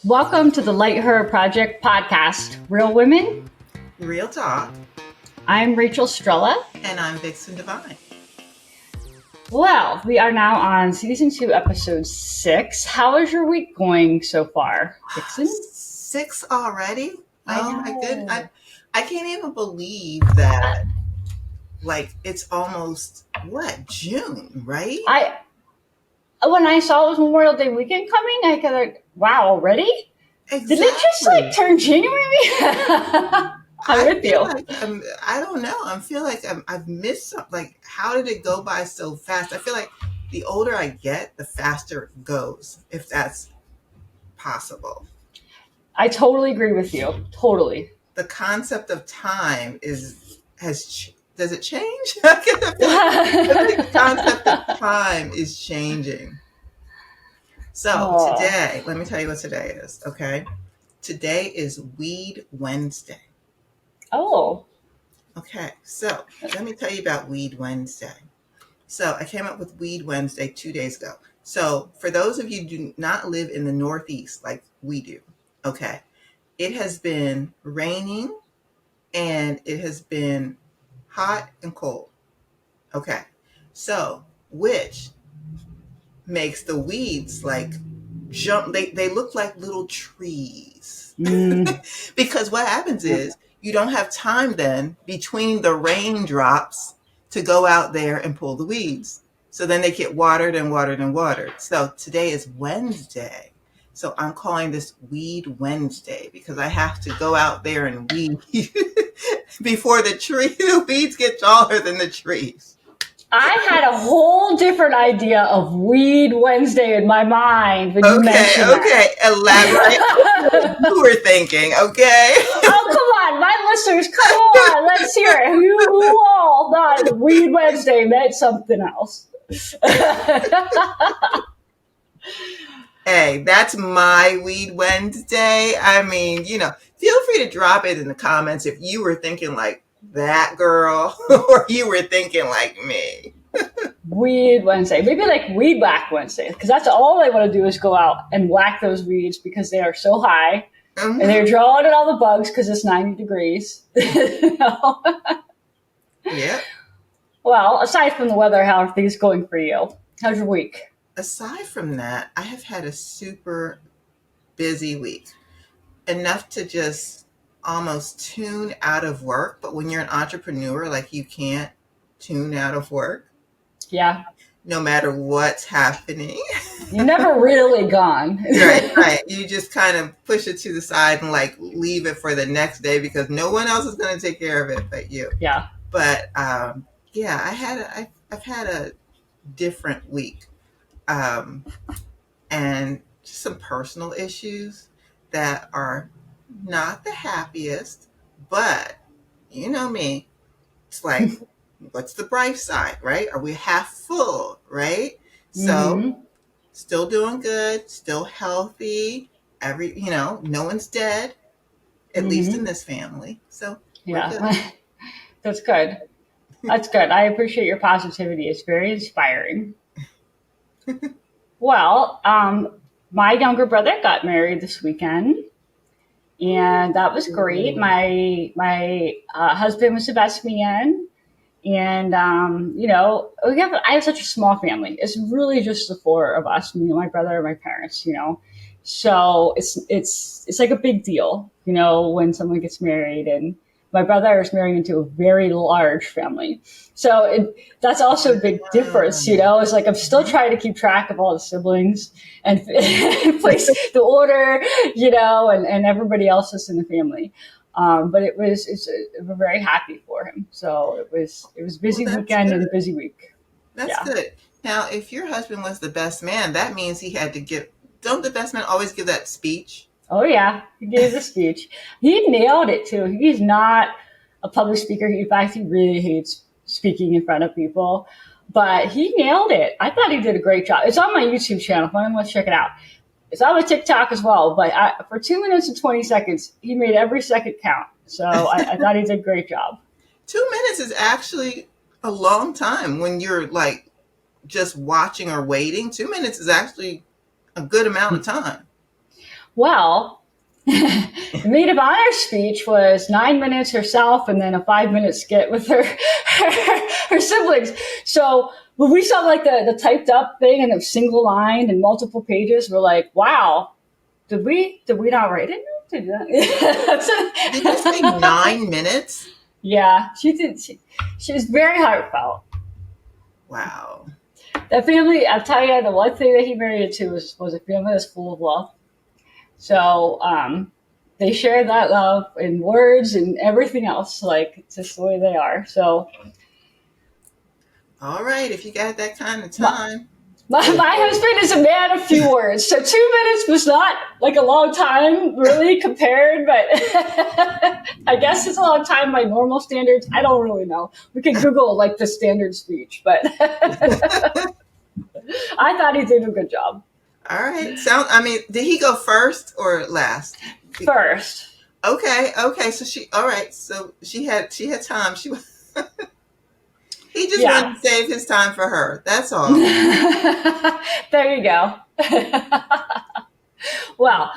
Welcome to the Light Her Project podcast, Real Women. Real talk. I'm Rachel Strella. And I'm Vixen Divine. Well, we are now on season 2, episode 6. How is your week going so far, Vixen? 6 already? I Oh my goodness. know. I can't even believe that, it's almost, June, right? When I saw it was Memorial Day weekend coming, I thought, wow, already? Exactly. Did it just turn January? I'm with you. I don't know. I feel like I've missed something. How did it go by so fast? I feel like the older I get, the faster it goes, if that's possible. I totally agree with you. Totally. The concept of time does it change? I feel like the concept of time is changing. So Today, let me tell you what today is, okay? Today is Weed Wednesday. Oh. Okay, so let me tell you about Weed Wednesday. So I came up with Weed Wednesday 2 days ago. So for those of you who do not live in the Northeast like we do, okay, it has been raining and it has been hot and cold. Okay, so which makes the weeds jump. They look like little trees. Because what happens is you don't have time then between the raindrops to go out there and pull the weeds. So then they get watered and watered and watered. So today is Wednesday. So I'm calling this Weed Wednesday because I have to go out there and weed before the weeds get taller than the trees. I had a whole different idea of Weed Wednesday in my mind when you mentioned that. Okay, elaborate what you were thinking, okay? Oh, come on, my listeners, come on, let's hear it. Who all thought Weed Wednesday meant something else? Hey, that's my Weed Wednesday. I mean, feel free to drop it in the comments if you were thinking like that girl or you were thinking like me. Weed Wednesday. Maybe like Weed Whack Wednesday, because that's all I want to do is go out and whack those weeds because they are so high. Mm-hmm. And they're drawing in all the bugs because it's 90 degrees. Yeah. Well, aside from the weather, how are things going for you? How's your week? Aside from that, I have had a super busy week. Enough to just almost tune out of work. But when you're an entrepreneur, you can't tune out of work. Yeah. No matter what's happening. You're never really gone. Right. You just kind of push it to the side and leave it for the next day because no one else is going to take care of it but you. Yeah. But I've had a different week. And just some personal issues that are not the happiest, but you know me, it's what's the bright side, right? Are we half full, right? So still doing good, still healthy, no one's dead, at least in this family. So yeah, that's good. That's good. I appreciate your positivity. It's very inspiring. Well, my younger brother got married this weekend, and that was great. My husband was the best man, and I have such a small family. It's really just the four of us, me and my brother and my parents. So it's like a big deal, when someone gets married. And my brother is marrying into a very large family. So that's also a big difference, It's I'm still trying to keep track of all the siblings and place the order, and everybody else that's in the family. But we're very happy for him. So it was a busy weekend and a busy week. That's good. Now, if your husband was the best man, that means he had to don't the best men always give that speech? Oh, yeah. He gave the speech. He nailed it, too. He's not a public speaker. In fact, he really hates speaking in front of people. But he nailed it. I thought he did a great job. It's on my YouTube channel. If anyone wants to check it out. It's on my TikTok as well. But for 2 minutes and 20 seconds, he made every second count. So I thought he did a great job. 2 minutes is actually a long time when you're just watching or waiting. 2 minutes is actually a good amount of time. Well, the maid of honor speech was 9 minutes herself and then a 5 minute skit with her siblings. So when we saw like the typed up thing and it was single line and multiple pages, we're like, wow, did we not write it? Did Did you say 9 minutes? yeah, she did. She was very heartfelt. Wow. That family, I'll tell you, the one thing that he married into was a family that's full of love. So they share that love in words and everything else. Like it's just the way they are. So All right, if you got that kind of my, time. my husband is a man of few words. So 2 minutes was not like a long time really compared, but I guess it's a long time by normal standards. I don't really know. We could Google like the standard speech, but I thought he did a good job. All right. I mean, did he go first or last? First. Okay, okay. So all right. So she had time. He just Yeah. wanted to save his time for her. That's all. There you go. Well,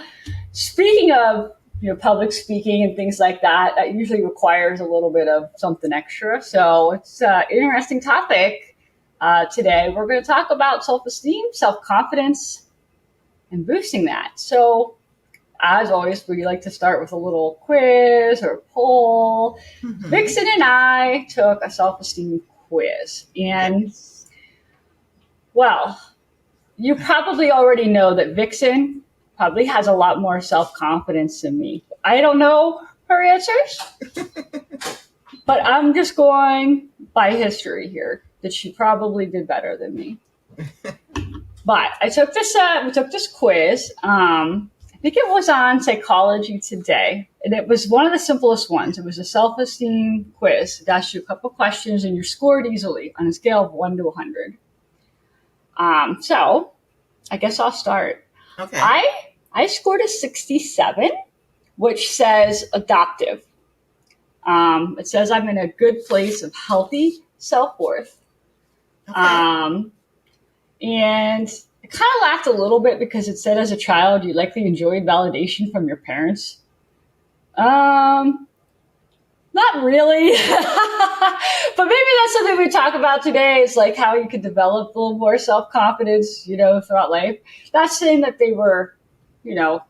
speaking of public speaking and things like that, that usually requires a little bit of something extra. So it's an interesting topic today. We're going to talk about self-esteem, self-confidence, and boosting that. So as always, we like to start with a little quiz or poll. Mhm. Vixen and I took a self-esteem quiz, and Yes. well, you probably already know that Vixen probably has a lot more self-confidence than me. I don't know her answers, but I'm just going by history here that she probably did better than me. But I took this. We took this quiz. I think it was on Psychology Today, and it was one of the simplest ones. It was a self-esteem quiz. It asked you a couple questions, and you're scored easily on a scale of 1 to 100. So I guess I'll start. Okay. I scored a 67, which says adoptive. It says I'm in a good place of healthy self-worth. Okay. And I kind of laughed a little bit because it said as a child you likely enjoyed validation from your parents. Not really. But maybe that's something we talk about today is like how you could develop a little more self-confidence, throughout life. Not saying that they were, you know,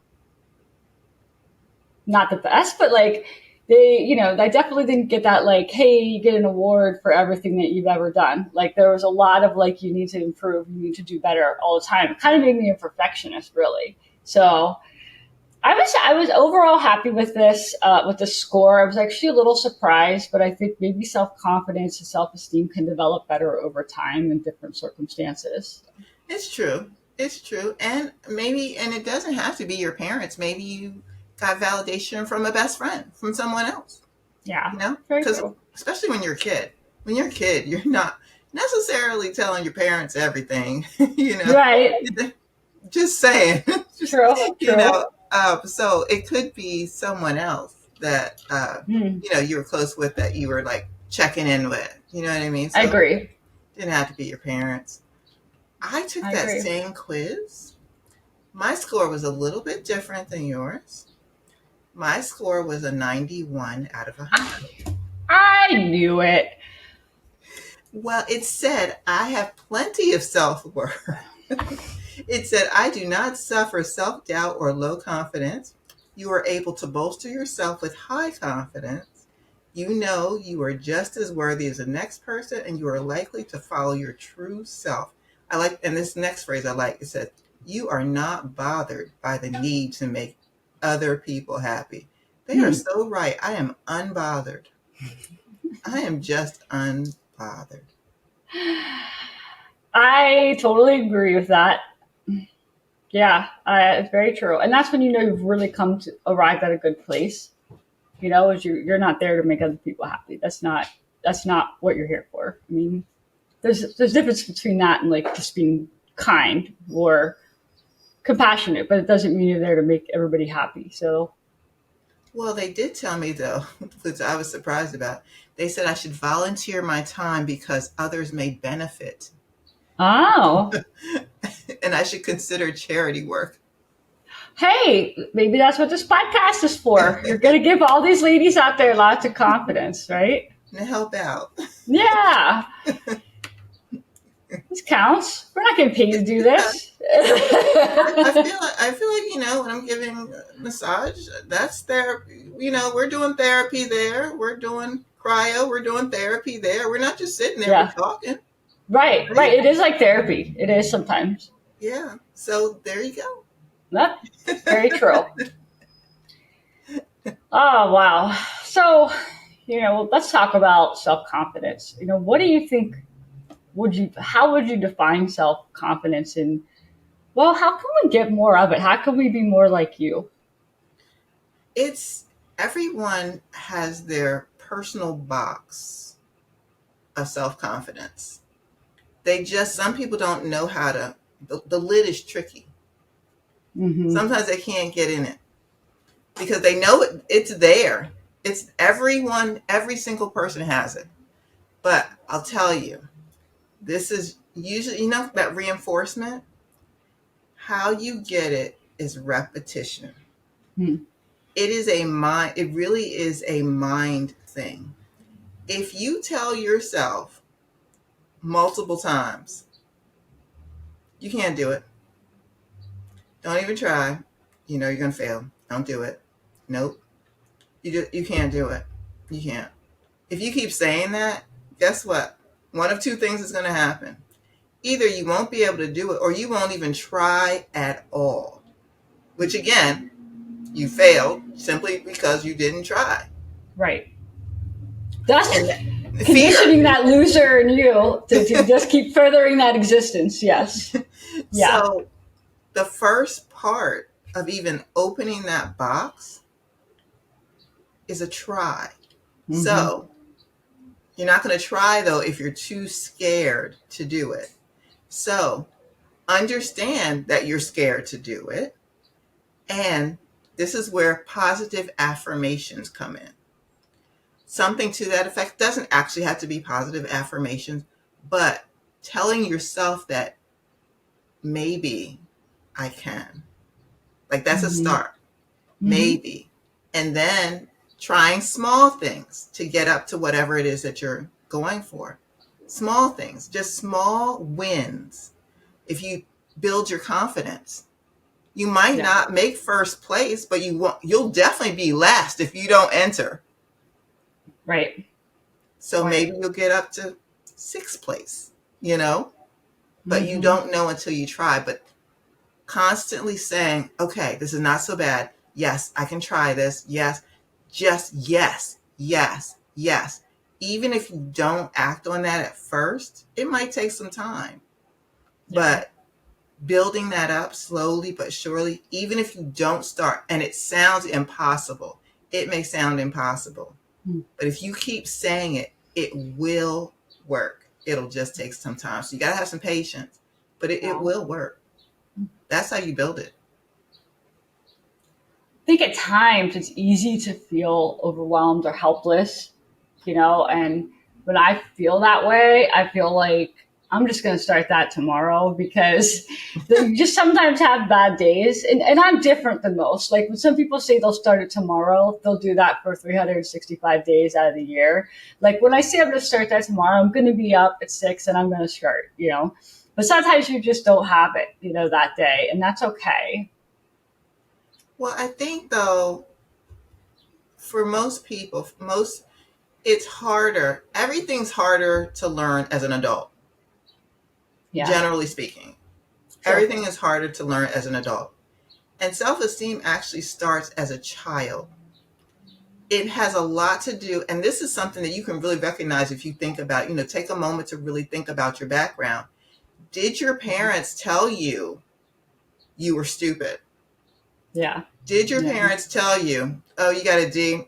not the best, but like I definitely didn't get that like, hey, you get an award for everything that you've ever done. Like there was a lot of like, you need to improve, you need to do better all the time. It kind of made me a perfectionist, really. So I was overall happy with this with the score. I was actually a little surprised, but I think maybe self confidence and self esteem can develop better over time in different circumstances. It's true. It's true. And it doesn't have to be your parents. Maybe you got validation from a best friend, from someone else, Yeah, you know? very Because true. especially when you're a kid, you're not necessarily telling your parents everything, Right. just saying, just, True. you True. know, so it could be someone else that, Hmm. you were close with that you were like checking in with, you know what I mean? I So it agree. didn't have to be your parents. I took I that agree. same quiz. My score was a little bit different than yours. My score was a 91 out of 100. I knew it. Well, it said I have plenty of self worth. It said I do not suffer self doubt or low confidence. You are able to bolster yourself with high confidence. You know you are just as worthy as the next person, and you are likely to follow your true self. And this next phrase I like. It says, you are not bothered by the need to make other people happy. They are Hmm. so right. I am unbothered. I am just unbothered. I totally agree with that. Yeah, it's very true. And that's when you've really come to arrive at a good place. Is you're not there to make other people happy. That's not what you're here for. I mean, there's a difference between that and like just being kind or compassionate, but it doesn't mean you're there to make everybody happy. So, Well, they did tell me, though, which I was surprised about. They said I should volunteer my time because others may benefit, oh, and I should consider charity work. Hey, maybe that's what this podcast is for. You're going to give all these ladies out there lots of confidence, right? To help out. Yeah, this counts. We're not getting paid to do Yeah. this. I feel like when I'm giving a massage, that's therapy. We're doing therapy there. We're doing cryo. We're doing therapy there. We're not just sitting there. We're Yeah, talking, right, right? right. It is like therapy. It is sometimes. Yeah. So there you go. That's very true. Oh, wow. So, let's talk about self confidence. What do you think? How would you define self confidence? And, well, how can we get more of it? How can we be more like you? It's Everyone has their personal box of self confidence. Some people don't know how to. The lid is tricky. Hmm. Sometimes they can't get in it because they know it's there. It's everyone, every single person has it. But I'll tell you, this is usually, that reinforcement, how you get it is repetition. It really is a mind thing. If you tell yourself multiple times, you can't do it, don't even try, you're going to fail, don't do it, nope, you can't do it, you can't. If you keep saying that, guess what? One of two things is going to happen. Either you won't be able to do it or you won't even try at all, which again, you failed simply because you didn't try. Right. Thus, And fear. conditioning that loser in you to just keep furthering that existence. Yes. Yeah. So the first part of even opening that box is a try. Hmm. So you're not going to try though if you're too scared to do it. So understand that you're scared to do it. And this is where positive affirmations come in. Something to that effect doesn't actually have to be positive affirmations, but telling yourself that maybe I can. Like that's a Hmm. start. Hmm. Maybe. And then trying small things to get up to whatever it is that you're going for. Small things, just small wins. If you build your confidence, you might Yeah. not make first place, but you'll definitely be last if you don't enter. Right. So Right. maybe you'll get up to sixth place, you know, but you Hmm. don't know until you try. But constantly saying, okay, this is not so bad. Yes, I can try this. Yes, just yes, yes, yes. Even if you don't act on that at first, it might take some time. Yeah. But building that up slowly but surely, even if you don't start, and it sounds impossible, it may sound impossible. Mm. But if you keep saying it, it will work. It'll just take some time. So you got to have some patience, but it Wow. will work. That's how you build it. I think at times it's easy to feel overwhelmed or helpless, and when I feel that way, I feel like I'm just going to start that tomorrow because you just sometimes have bad days. And I'm different than most. Like when some people say they'll start it tomorrow, they'll do that for 365 days out of the year. Like when I say I'm going to start that tomorrow, I'm going to be up at 6 and I'm going to start. But sometimes you just don't have it, that day. And that's okay. Well, I think though, for most people, it's harder. Everything's harder to learn as an adult, Yeah. generally speaking. True. Everything is harder to learn as an adult. And self esteem actually starts as a child. It has a lot to do, and this is something that you can really recognize if you think about, take a moment to really think about your background. Did your Mhm. parents tell you you were stupid? Yeah. Did your Yeah. parents tell you, oh, you got a D?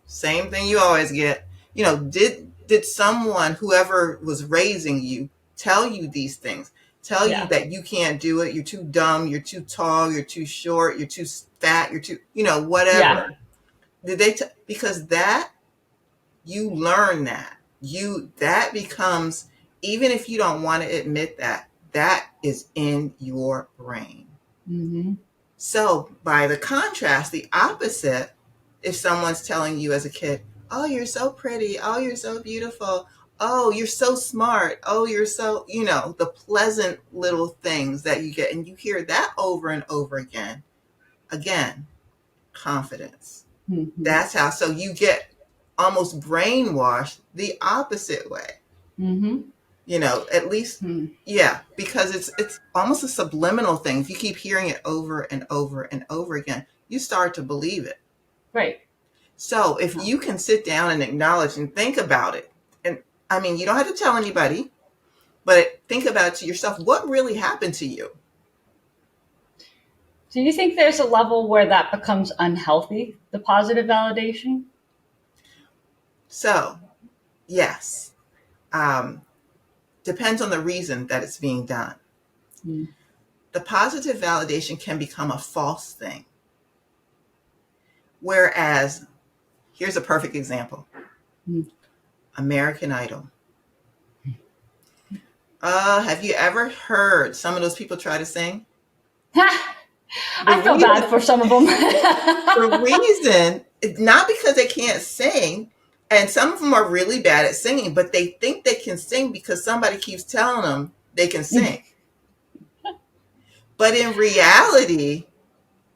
Same thing you always get. Did someone, whoever was raising you, tell you these things? Tell you Yeah. that you can't do it, you're too dumb, you're too tall, you're too short, you're too fat, you're too, Yeah. whatever. Because that, you learn that. That becomes, even if you don't want to admit that, that is in your brain. Hmm. So, by the contrast, the opposite, if someone's telling you as a kid, oh, you're so pretty, oh, you're so beautiful, oh, you're so smart, oh, you're so, the pleasant little things that you get, and you hear that over and over again, confidence. Mm-hmm. That's how, so you get almost brainwashed the opposite way, Mm-hmm. at least, Hmm. yeah, because it's almost a subliminal thing. If you keep hearing it over and over and over again, you start to believe it. Right. So if Yeah. you can sit down and acknowledge and think about it, and I mean, you don't have to tell anybody, but think about it to yourself. What really happened to you? Do you think there's a level where that becomes unhealthy, the positive validation? So, yes, um, depends on the reason that it's being done. Mm. The positive validation can become a false thing. Whereas, here's a perfect example: Mm. American Idol. Have you ever heard some of those people try to sing? The I feel bad reason for some of them. the reason is not because they can't sing, and some of them are really bad at singing, but they think they can sing because somebody keeps telling them they can sing. But in reality,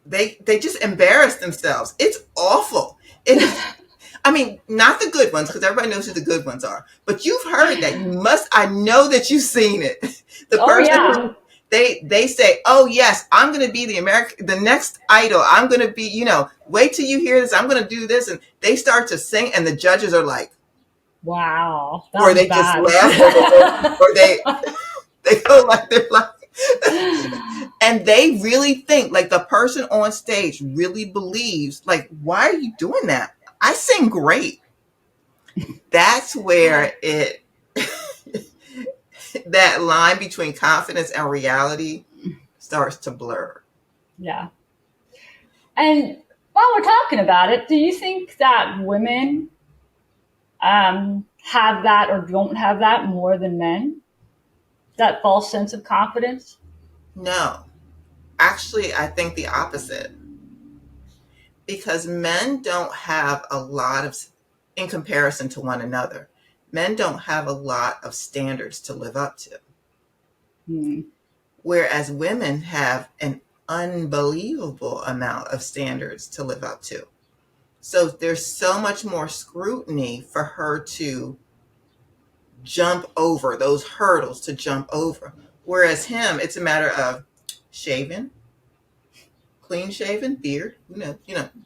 they just embarrass themselves. It's awful. It is. I mean, not the good ones, because everybody knows who the good ones are. But you've heard that. You must. I know that you've seen it. The Oh person yeah. who they say, "Oh yes, I'm going to be the next idol. I'm going to be. Wait till you hear this. I'm going to do this." And they start to sing, and the judges are like, Wow. That or was they just bad. laugh, or they go like they're like, and they really think like the person on stage really believes. Like, why are you doing that? I sing great. That's where it that line between confidence and reality starts to blur. Yeah. And while we're talking about it, do you think that women have that or don't have that more than men? That false sense of confidence? No, actually, I think the opposite, because men don't have a lot of, in comparison to one another, men don't have a lot of standards to live up to, Hmm. whereas women have an unbelievable amount of standards to live up to. So there's so much more scrutiny for her to jump over those hurdles, to jump over. Whereas him, it's a matter of shaving, clean shaven, beard,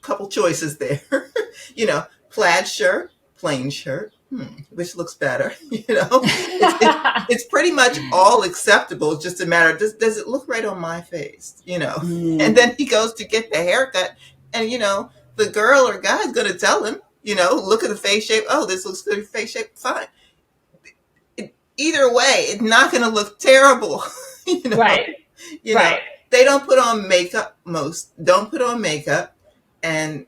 couple choices there. Plaid shirt, plain shirt, which looks better. It's pretty much all acceptable. It's just a matter of does it look right on my face? And Hmm. then he goes to get the haircut, and the girl or guy is going to tell him, look at the face shape. Oh, this looks good. Face shape, fine. Either way, it's not going to look terrible. you know, Right. you know, Right. they don't put on makeup. Most don't put on makeup, and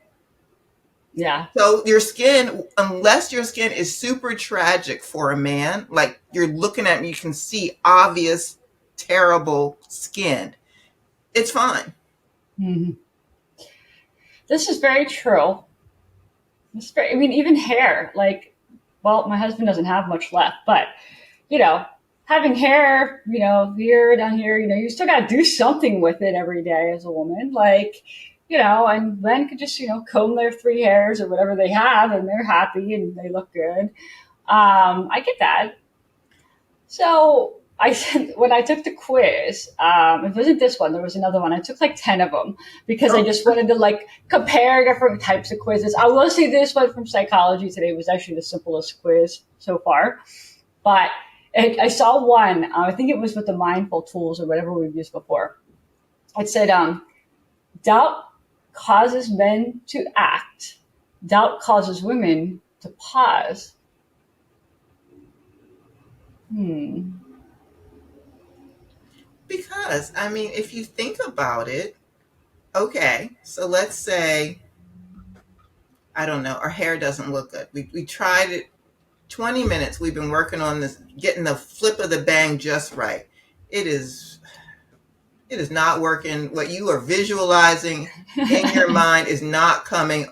Yeah. so your skin, unless your skin is super tragic for a man, like you're looking at me, you can see obvious, terrible skin. It's fine. Hmm. This is very true. I mean, even hair. Like, well, my husband doesn't have much left, but you know, having hair, here down here, you still got to do something with it every day as a woman. Like, and men could just, comb their three hairs or whatever they have, and they're happy and they look good. I get that. So when I took the quiz, it wasn't this one. There was another one. I took like 10 of them because I Oh, just wanted to like compare different types of quizzes. I will say this one from psychology today was actually the simplest quiz so far, but I saw one. I think it was with the mindful tools or whatever we've used before. It said, doubt causes men to act. Doubt causes women to pause. Hmm. because I mean, if you think about it, okay, so let's say, I don't know, our hair doesn't look good. We tried it 20 minutes. We've been working on this, getting the flip of the bang just right. It is, It is not working. What you are visualizing in your mind is not coming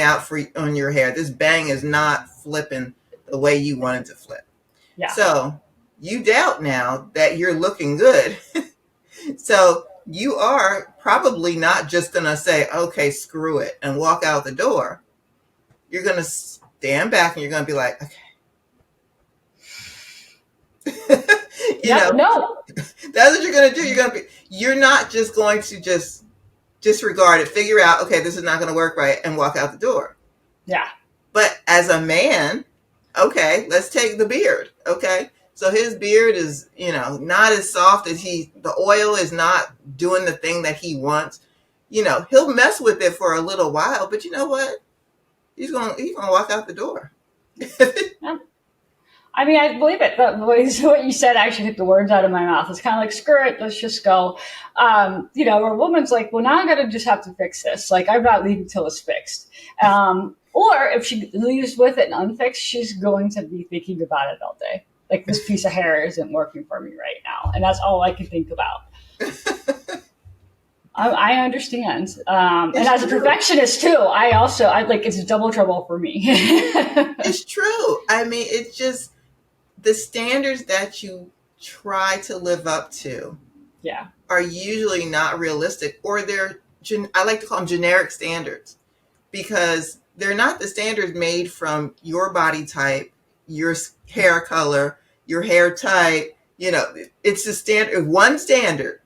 out for on your hair. This bang is not flipping the way you want it to flip. Yeah. So you doubt now that you're looking good. So you are probably not just going to say, okay, screw it, and walk out the door. You're going to stand back and you're going to be like, okay. you Yep. know, No. that's what you're going to do. You're not just going to just disregard it, figure out, okay, this is not going to work right, and walk out the door. Yeah. But as a man, okay, let's take the beard. Okay. So his beard is, not as soft as the oil is not doing the thing that he wants. He'll mess with it for a little while, but you know what? He's gonna walk out the door. Yep. I mean, I believe it. But what you said actually took the words out of my mouth. It's kind of like, screw it, let's just go. Where a woman's like, well, now I'm going to just have to fix this. Like, I'm not leaving till it's fixed. Or if she leaves with it and unfixed, she's going to be thinking about it all day. Like, this piece of hair isn't working for me right now. And that's all I can think about. I understand. And as a True. perfectionist, too, I like, it's double trouble for me. It's true. I mean, it's just the standards that you try to live up to Yeah. are usually not realistic, or I like to call them generic standards, because they're not the standards made from your body type, your hair color, your hair type. It's the standard, one standard.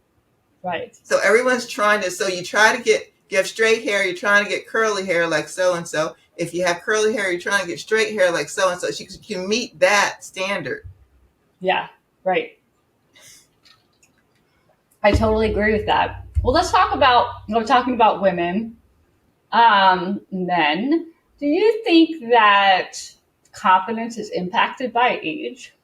Right. So everyone's so you try to you have straight hair, you're trying to get curly hair like so and so. If you have curly hair, you're trying to get straight hair like so and so. You can meet that standard. Yeah. Right. I totally agree with that. Well, let's talk about, we're talking about women, men. Do you think that confidence is impacted by age?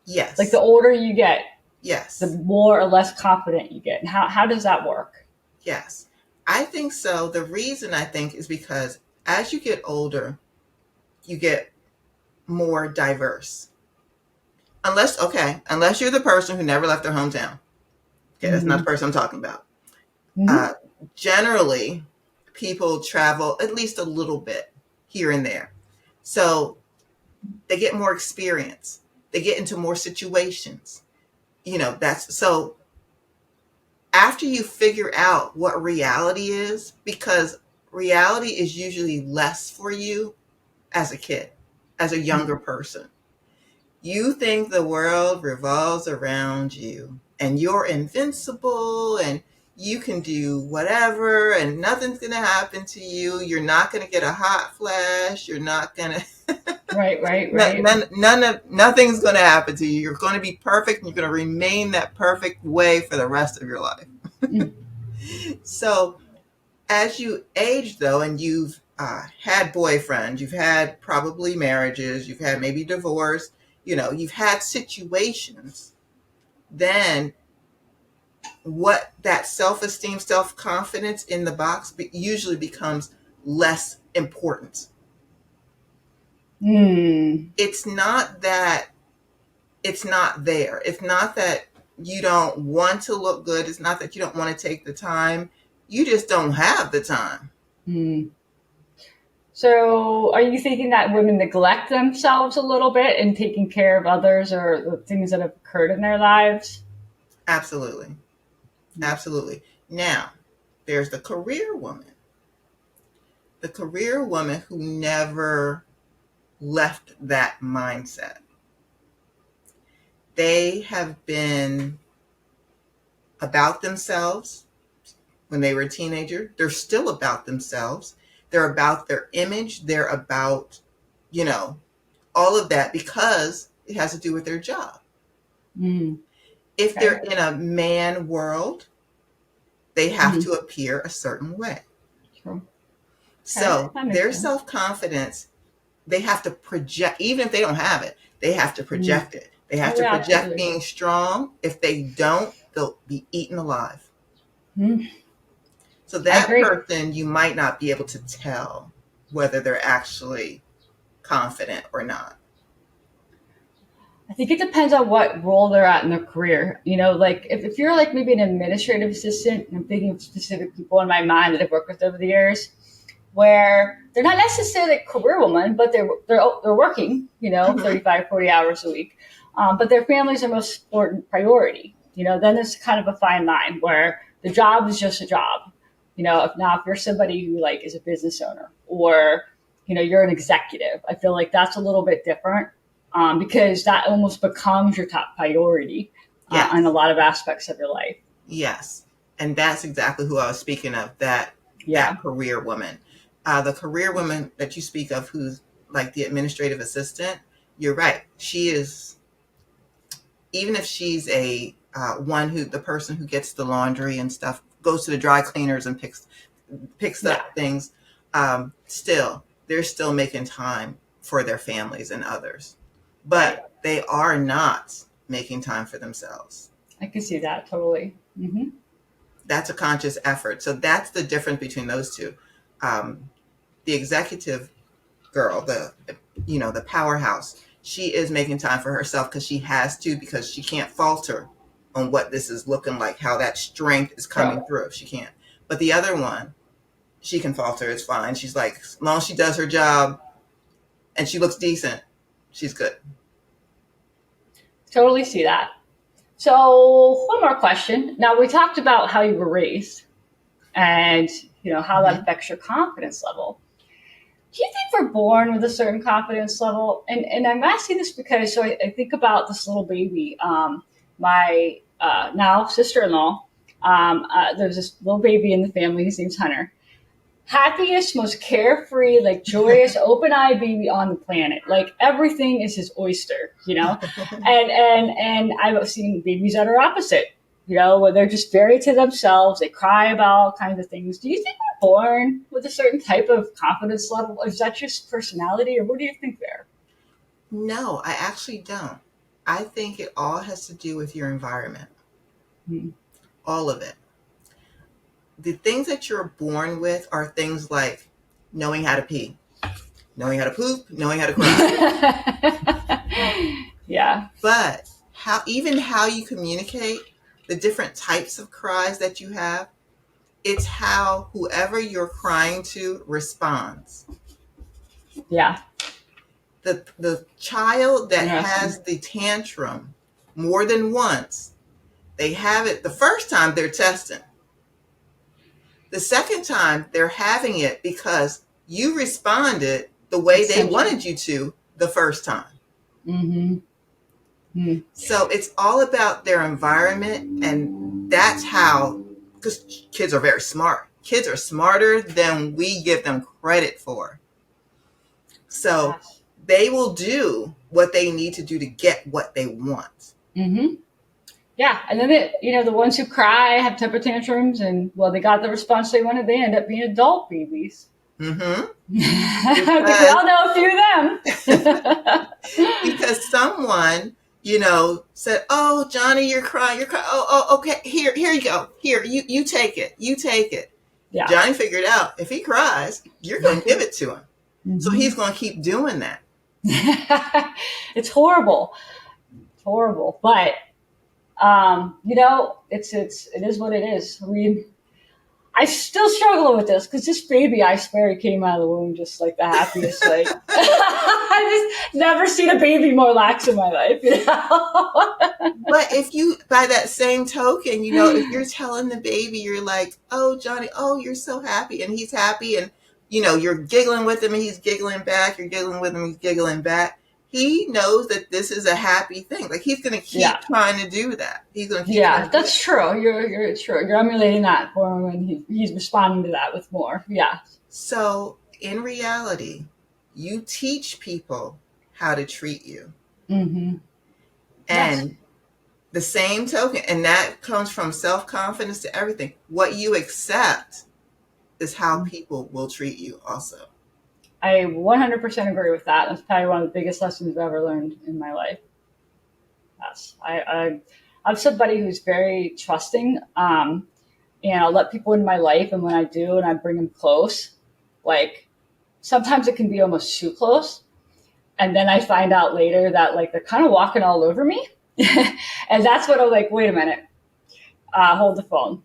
Like, the Yes. older you get, the Yes. more or less confident you get. And how does that work? Yes. I think so. The reason I think is because as you get older, you get more diverse. Unless you're the person who never left their hometown. Okay, that's not the Mm-hmm. person I'm talking about. Mm-hmm. Uh, Generally, people travel at least a little bit here and there. So they get more experience. They get into more situations. That's so after you figure out what reality is, because reality is usually less for you as a kid, as a younger person. You think the world revolves around you and you're invincible and you can do whatever and nothing's going to happen to you. You're not going to get a hot flash. You're not going to, Right, right, right. nothing's going to happen to you. You're going to be perfect and you're going to remain that perfect way for the rest of your life. Mm. So as you age, though, and you've had boyfriends, you've had probably marriages, you've had maybe divorce, you've had situations, then what that self-esteem, self-confidence in the box usually becomes less important. Mm. It's not that it's not there. It's not that you don't want to look good. It's not that you don't want to take the time. You just don't have the time. Mm. So, are you thinking that women neglect themselves a little bit in taking care of others or the things that have occurred in their lives? Absolutely. Absolutely. Now, there's the career woman. The career woman who never left that mindset. They have been about themselves when they were a teenager. They're still about themselves. They're about their image. They're about, all of that because it has to do with their job. Mm. If they're Okay. in a man world, they have Mm. to appear a certain way. True. Okay. So That makes their sense. self-confidence, they have to project, even if they don't have it, they have to Mm. project it. They have Oh, to yeah, project absolutely. being strong. If they don't, they'll be eaten alive. Mm. So I that agree. person, you might not be able to tell whether they're actually confident or not. I think it depends on what role they're at in their career. Like if you're like maybe an administrative assistant, and I'm thinking of specific people in my mind that I've worked with over the years, where they're not necessarily a career woman, but they're working, Hmm. 35, 40 hours a week. But their family's their most important priority. Then there's kind of a fine line where the job is just a job. If you're somebody who like is a business owner or, you're an executive, I feel like that's a little bit different because that almost becomes your top priority in a Yes. lot of aspects of your life. Yes. And that's exactly who I was speaking of, that Yeah. career woman. The career woman that you speak of, who's like the administrative assistant, you're right. She is, even if she's a the person who gets the laundry and stuff, goes to the dry cleaners and picks Yeah. up things, still, they're still making time for their families and others. Right. But they are not making time for themselves. I can see that totally. Hmm. That's a conscious effort. So that's the difference between those two. Um, the executive girl, the powerhouse, she is making time for herself because she has to, because she can't falter on what this is looking like, how that strength is coming Sure. through. She can't. But the other one, she can falter. It's fine. She's like, as long as she does her job and she looks decent, she's good. Totally see that. So, one more question. Now, we talked about how you were raised and, how that Mm-hmm. affects your confidence level. Do you think we're born with a certain confidence level? And I'm asking this because I think about this little baby, my now sister-in-law. There's this little baby in the family. His name's Hunter. Happiest, most carefree, like joyous, open-eyed baby on the planet. Like everything is his oyster. And I've seen babies that are opposite. Where they're just very to themselves. They cry about all kinds of things. Do you think we're born with a certain type of confidence level? Or is that just personality, or what do you think there? No, I actually don't. I think it all has to do with your environment, Hmm. all of it. The things that you're born with are things like knowing how to pee, knowing how to poop, knowing how to cry. Yeah, But how you communicate, the different types of cries that you have, it's how whoever you're crying to responds. yeah, The child that interesting. has the tantrum more than once, they have it the first time they're testing. The second time they're having it because you responded the way they Essential. wanted you to the first time. Mm-hmm. Mm. So it's all about their environment, and that's how, because kids are very smart. Kids are smarter than we give them credit for. So Yes. they will do what they need to do to get what they want. Mm-hmm. Yeah, and then the ones who cry, have temper tantrums, and well, they got the response they wanted. They end up being adult babies. Mm-hmm. I think we Because all know a few of them. because someone, said, "Oh, Johnny, you're crying. You're crying. Oh, okay. Here you go. Here, you take it. You take it." Yeah. Johnny figured out if he cries, you're going to give it to him. So Hmm. he's going to keep doing that. It's horrible. It's horrible, but it is what it is. I mean, I still struggle with this because this baby, I swear, he came out of the womb just like the happiest. Like I just never seen a baby more lax in my life. But if you, by that same token, if you're telling the baby, you're like, "Oh, Johnny, oh, you're so happy," and he's happy, and you're giggling with him, and he's giggling back. You're giggling with him, he's giggling back. He knows that this is a happy thing. Like he's going to Yeah, keep trying to do that. He's going to keep trying yeah, to do it. that's true. You're true. You're emulating that for him, and he's responding to that with more. Yeah. So in reality, you teach people how to treat you, Mm-hmm. Yes. and the same token, and that comes from self confidence to everything. What you accept is how people will treat you also. I 100% agree with that. That's probably one of the biggest lessons I've ever learned in my life. Yes, I'm somebody who's very trusting, and I'll let people in my life, and when I do, and I bring them close, like sometimes it can be almost too close, And then I find out later that like they're kind of walking all over me. And that's when I'm like, wait a minute, hold the phone.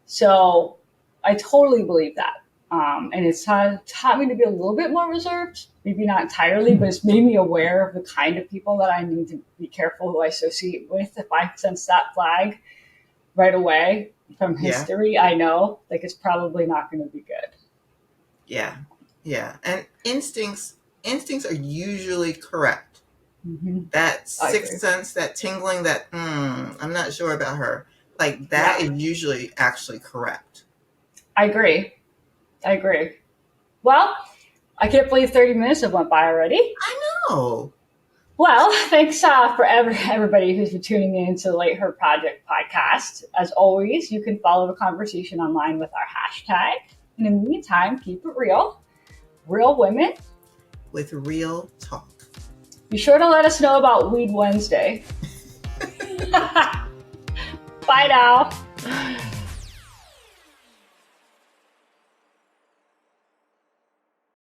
So I totally believe that. And it's taught me to be a little bit more reserved, maybe not entirely, but it's made me aware of the kind of people that I need to be careful who I associate with. If I sense that flag right away from Yeah. history, I know like it's probably not going to be good. Yeah. Yeah. And instincts are usually correct. Mm-hmm. That I sixth agree. sense, that tingling, that I'm not sure about her. Like that Yeah, is usually actually correct. I agree. I agree. Well, I can't believe 30 minutes have went by already. I know. Well, thanks for everybody who's been tuning in to the Late Her Project podcast. As always, you can follow the conversation online with our hashtag. And in the meantime, keep it real. Real women. With real talk. Be sure to let us know about Weed Wednesday. Bye now.